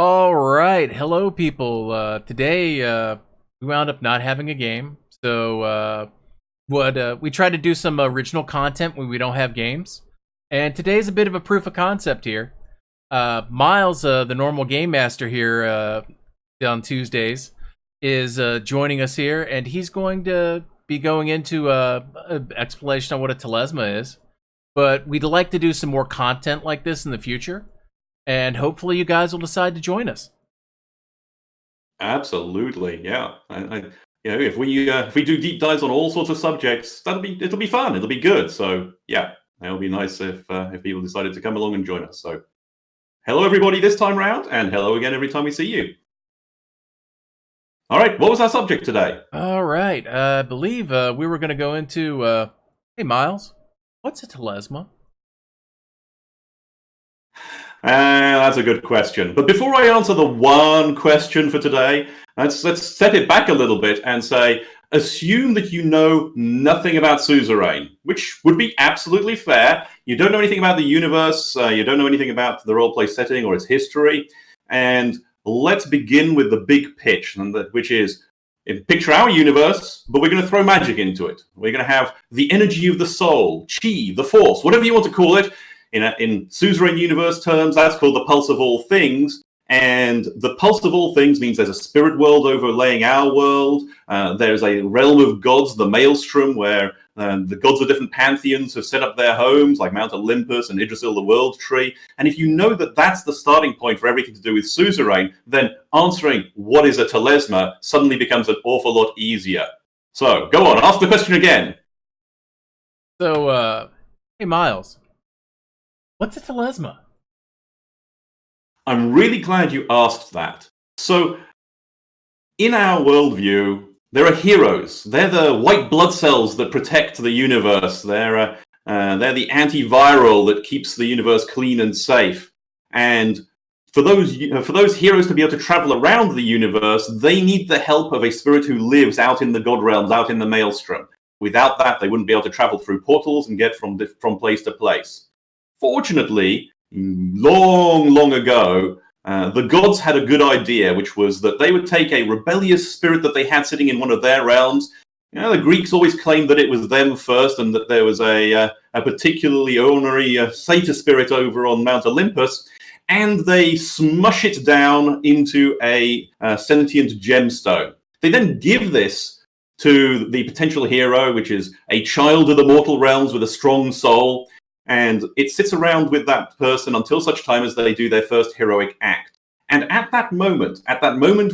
All right, hello, people. Today we wound up not having a game, so what we tried to do some original content when we don't have games, and today's a bit of a proof of concept here. Miles, the normal game master here on Tuesdays, is joining us here, and he's going to be going into an explanation on what a telesma is. But we'd like to do some more content like this in the future, and hopefully you guys will decide to join us. Absolutely, yeah. If we do deep dives on all sorts of subjects, it'll be fun. It'll be good. So yeah, it'll be nice if people decided to come along and join us. So hello everybody this time round, and hello again every time we see you. All right, what was our subject today? All right, I believe we were going to go into. Hey, Miles, what's a telesma? That's a good question. But before I answer the one question for today, let's step it back a little bit and say, assume that you know nothing about suzerain, which would be absolutely fair. You don't know anything about the universe. You don't know anything about the roleplay setting or its history. And let's begin with the big pitch, which is picture our universe, but we're going to throw magic into it. We're going to have the energy of the soul, chi, the force, whatever you want to call it. In suzerain universe terms, that's called the pulse of all things. And the pulse of all things means there's a spirit world overlaying our world. There's a realm of gods, the maelstrom, where the gods of different pantheons have set up their homes, like Mount Olympus and Yggdrasil, the world tree. And if you know that that's the starting point for everything to do with suzerain, then answering what is a telesma suddenly becomes an awful lot easier. So go on, ask the question again. So, hey, Miles, what's a telesma? I'm really glad you asked that. So, in our worldview, there are heroes. They're the white blood cells that protect the universe. They're the antiviral that keeps the universe clean and safe. And for those heroes to be able to travel around the universe, they need the help of a spirit who lives out in the god realms, out in the maelstrom. Without that, they wouldn't be able to travel through portals and get from place to place. Fortunately, long, long ago, the gods had a good idea, which was that they would take a rebellious spirit that they had sitting in one of their realms. You know, the Greeks always claimed that it was them first, and that there was a particularly ornery satyr spirit over on Mount Olympus, and they smush it down into a sentient gemstone. They then give this to the potential hero, which is a child of the mortal realms with a strong soul. And it sits around with that person until such time as they do their first heroic act. And at that moment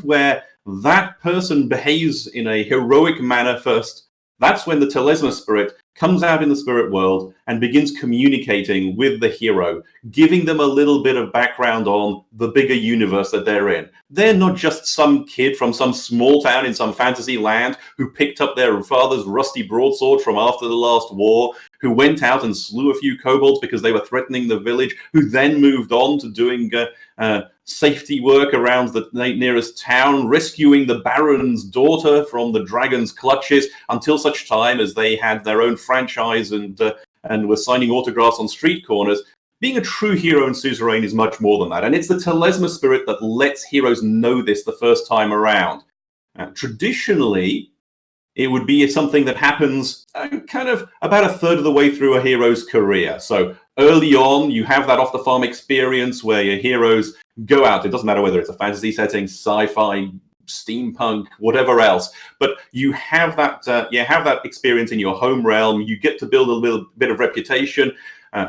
where that person behaves in a heroic manner first, that's when the telesma spirit comes out in the spirit world and begins communicating with the hero, giving them a little bit of background on the bigger universe that they're in. They're not just some kid from some small town in some fantasy land who picked up their father's rusty broadsword from after the last war, who went out and slew a few kobolds because they were threatening the village, who then moved on to doing safety work around the nearest town, rescuing the Baron's daughter from the dragon's clutches until such time as they had their own franchise and were signing autographs on street corners. Being a true hero in suzerain is much more than that, and it's the telesma spirit that lets heroes know this the first time around. Traditionally, it would be something that happens kind of about a third of the way through a hero's career. So early on, you have that off-the-farm experience where your heroes go out. It doesn't matter whether it's a fantasy setting, sci-fi, steampunk, whatever else, but you have that experience in your home realm. You get to build a little bit of reputation,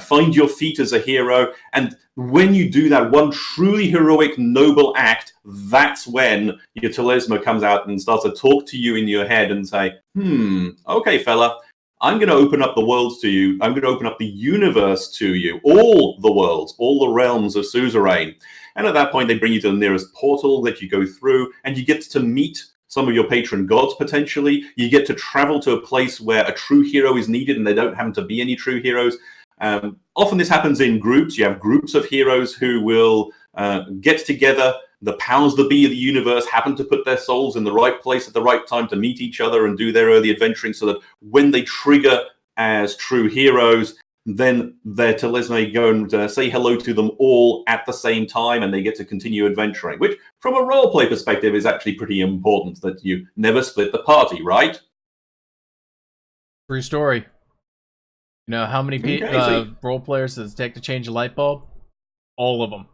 find your feet as a hero, and when you do that one truly heroic, noble act, that's when your telesma comes out and starts to talk to you in your head and say, okay, fella, I'm going to open up the world to you. I'm going to open up the universe to you, all the worlds, all the realms of suzerain. And at that point, they bring you to the nearest portal that you go through, and you get to meet some of your patron gods, potentially. You get to travel to a place where a true hero is needed, and there don't happen to be any true heroes. Often this happens in groups. You have groups of heroes who will get together. The powers that be of the universe happen to put their souls in the right place at the right time to meet each other and do their early adventuring, so that when they trigger as true heroes, then their Telesma go and say hello to them all at the same time, and they get to continue adventuring, which, from a roleplay perspective, is actually pretty important, that you never split the party, right? True story. You know how many Okay, so role players does it take to change a light bulb? All of them.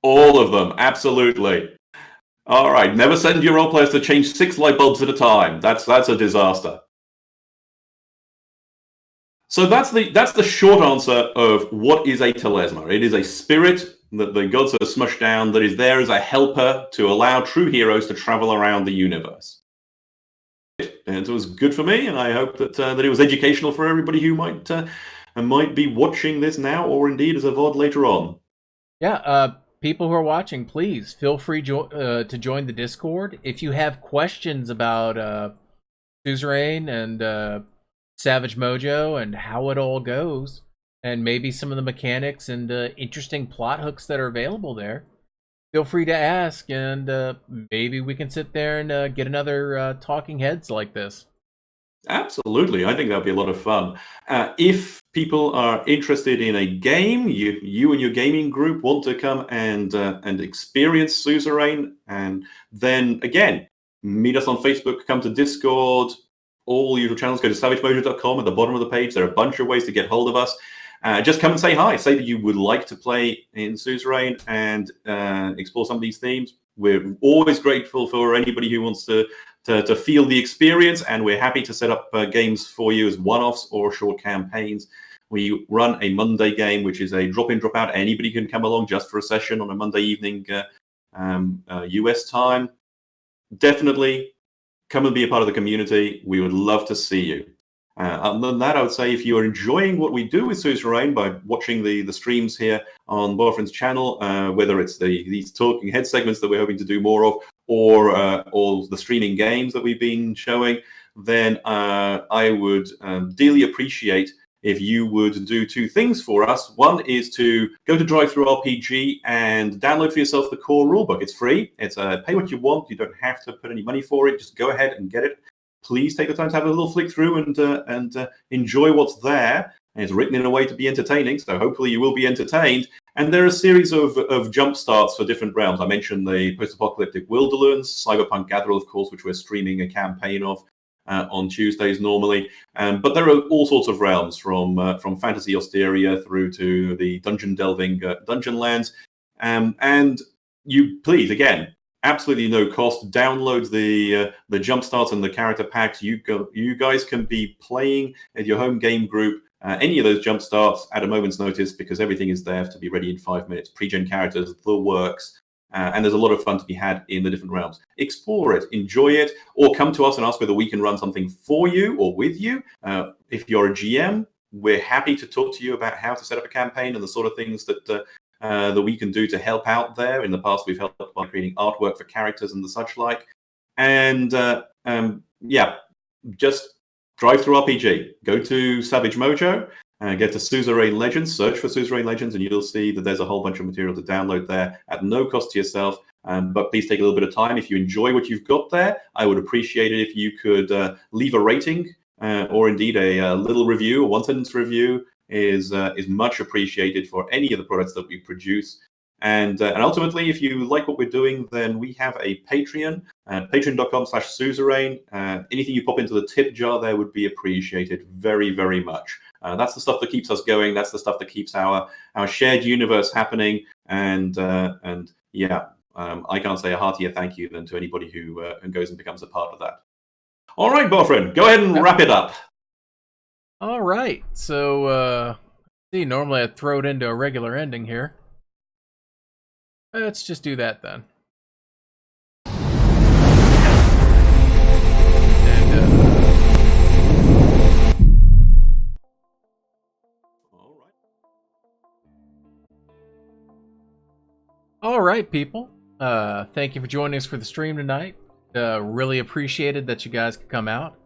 all of them, absolutely. All right, never send your role players to change 6 light bulbs at a time. That's a disaster. So that's the short answer of what is a Telesma. It is a spirit that the gods have smushed down that is there as a helper to allow true heroes to travel around the universe. And it was good for me, and I hope that that it was educational for everybody who might be watching this now, or indeed as a VOD later on. Yeah, people who are watching, please feel free to join the Discord. If you have questions about Suzerain and Savage Mojo and how it all goes, and maybe some of the mechanics and interesting plot hooks that are available there, feel free to ask, and maybe we can sit there and get another Talking Heads like this. Absolutely, I think that'd be a lot of fun. If people are interested in a game, you and your gaming group want to come and experience Suzerain, and then again, meet us on Facebook, come to Discord, all the usual channels. Go to savagemojo.com. At the bottom of the page, there are a bunch of ways to get hold of us. Just come and say hi. Say that you would like to play in Suzerain and explore some of these themes. We're always grateful for anybody who wants to feel the experience, and we're happy to set up games for you as one-offs or short campaigns. We run a Monday game, which is a drop-in, drop-out. Anybody can come along just for a session on a Monday evening, US time. Definitely come and be a part of the community. We would love to see you. Other than that, I would say if you are enjoying what we do with Suzerain by watching the streams here on Boyfriend's channel, whether it's these talking head segments that we're hoping to do more of, or the streaming games that we've been showing, then I would dearly appreciate if you would do 2 things for us. One is to go to DriveThruRPG and download for yourself the core rulebook. It's free. It's pay what you want. You don't have to put any money for it. Just go ahead and get it. Please take the time to have a little flick through and enjoy what's there. And it's written in a way to be entertaining, so hopefully you will be entertained. And there are a series of jump starts for different realms. I mentioned the post-apocalyptic Wilderlands, Cyberpunk Gatherall, of course, which we're streaming a campaign of on Tuesdays normally. But there are all sorts of realms, from Fantasy Osteria through to the dungeon delving dungeon lands. And you please, again, absolutely no cost, download the jump starts and the character packs. You guys can be playing at your home game group any of those jump starts at a moment's notice, because everything is there to be ready in 5 minutes. Pre-gen characters, the works. And there's a lot of fun to be had in the different realms. Explore it, enjoy it, or come to us and ask whether we can run something for you or with you. If you're a GM, we're happy to talk to you about how to set up a campaign and the sort of things that we can do to help out there. In the past, we've helped by creating artwork for characters and the such like. And yeah, just DriveThruRPG. Go to Savage Mojo, get to Suzerain Legends, search for Suzerain Legends, and you'll see that there's a whole bunch of material to download there at no cost to yourself. But please take a little bit of time. If you enjoy what you've got there, I would appreciate it if you could leave a rating or indeed a little review, a one-sentence review is much appreciated for any of the products that we produce. And ultimately, if you like what we're doing, then we have a Patreon, patreon.com/Suzerain. Anything you pop into the tip jar there would be appreciated very, very much. That's the stuff that keeps us going. That's the stuff that keeps our shared universe happening. And yeah, I can't say a heartier thank you than to anybody who goes and becomes a part of that. All right, boyfriend, go ahead and wrap it up. All right, so see, normally I'd throw it into a regular ending here. Let's just do that then. All right, people. Thank you for joining us for the stream tonight. Really appreciated that you guys could come out.